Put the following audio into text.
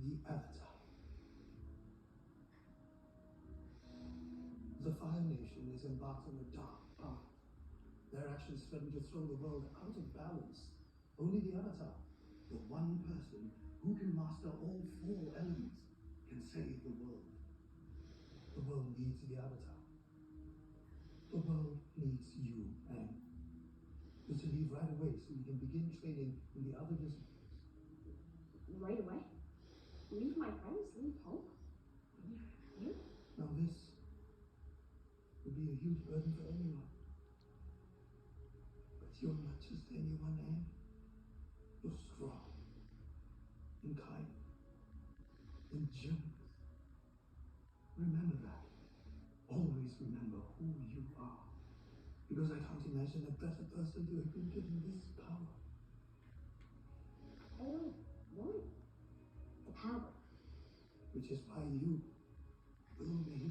the Avatar. The Fire Nation is embarked on a dark path. Their actions threaten to throw the world out of balance. Only the Avatar, the one person who can master all four elements, can save the world. The world needs the Avatar. The world needs you, Aang. You're to leave right away so we can begin training in the other disciplines. Right away? Leave my friends? Leave home? You? Now this would be a huge burden for anyone. But you're not just anyone, Aang. You're strong and kind and generous. Remember that. Always remember who you are. Because I can't imagine a better person to have been given this power. I don't want the power. Which is why you will make